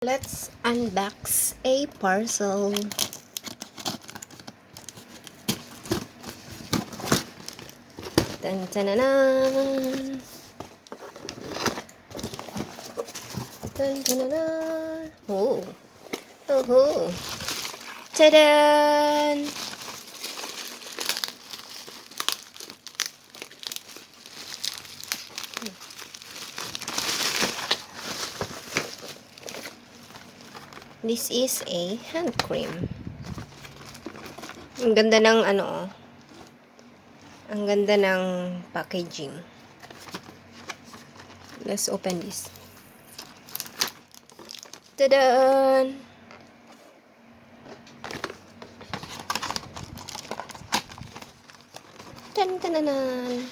Let's unbox a parcel. Dun, dun, dun, dun. Dun, dun, dun, dun. Oh. Oh. Ta-da! This is a hand cream. Ang ganda ng ang ganda ng packaging. Let's open this. Ta-da! Tan-tan-tan.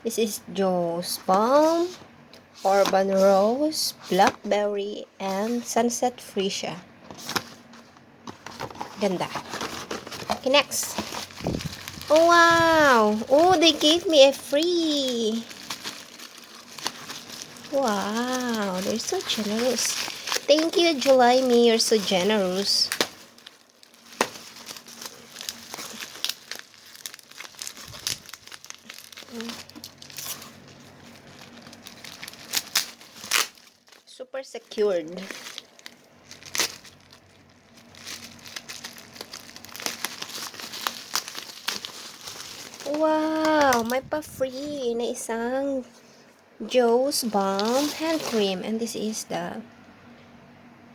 This is Joe's Balm, Urban Rose, Blackberry, and Sunset Freesia. Ganda. Okay, next. Oh, wow! Oh, they gave me a free. Wow, they're so generous. Thank you, July Me. You're so generous. Super secured. Wow, may pa-free na isang Joe's Balm hand cream, and this is the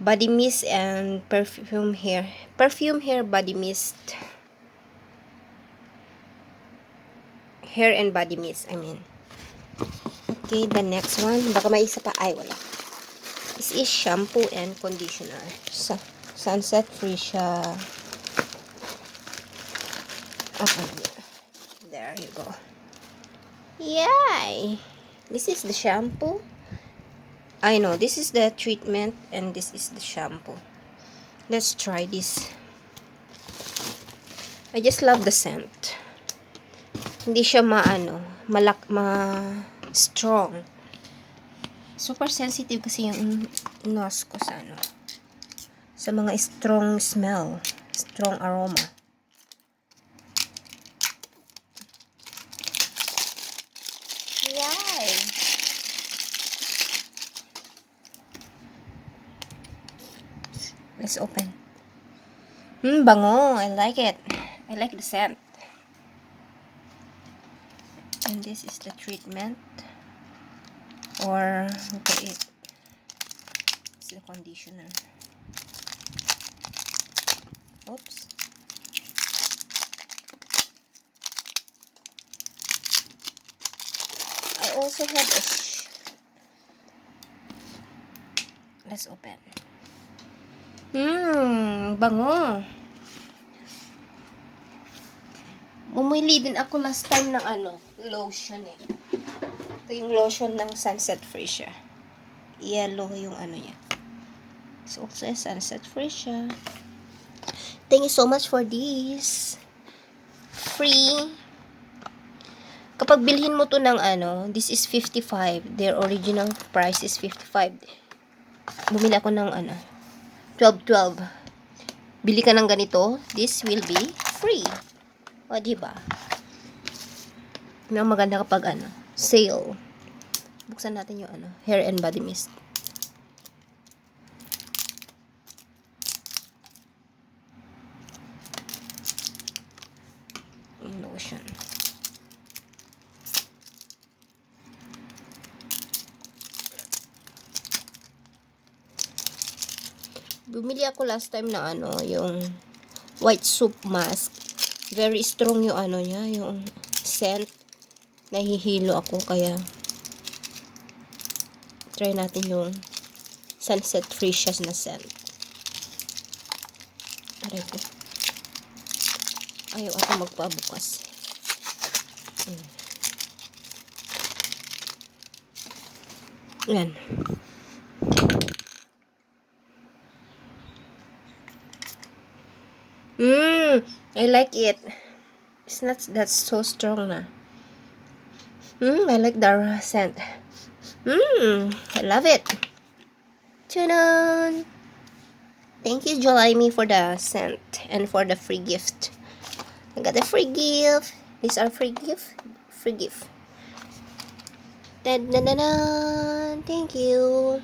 body mist and perfume hair body mist, hair and body mist, I mean. Okay, the next one, baka may isa pa, ay wala. This is shampoo and conditioner. Sunset Freesia. Okay, there you go. Yay! This is the shampoo. I know, this is the treatment and this is the shampoo. Let's try this. I just love the scent. Hindi siya strong. Super sensitive kasi yung nose ko sa mga strong smell, strong aroma. Yay! Let's open. Bango. I like it. I like the scent. And this is the treatment. Or, okay, it's the conditioner. Oops. I also have a let's open. Bango. Bumili din ako last time ng lotion eh. Ito yung lotion ng Sunset Freesia. Yellow yung niya. So, also a Sunset Freesia. Thank you so much for this. Free. Kapag bilhin mo to ng this is 55. Their original price is 55. Bumili ako ng 12. Bili ka ng ganito, this will be free. O, diba? Yung maganda kapag sale. Buksan natin yung hair and body mist. Yung lotion. Bumili ako last time na yung white soap mask. Very strong yung niya, yung scent. Nahihilo ako, kaya try natin yung Sunset Freesia na scent. Aray ko. Ayaw ako magpabukas. Yan. I like it. It's not that so strong na. I like the scent. I love it. Tchanan! Thank you, Jolaimi, for the scent and for the free gift. I got a free gift. These are free gift. Free gift. Da-da-da-da. Thank you.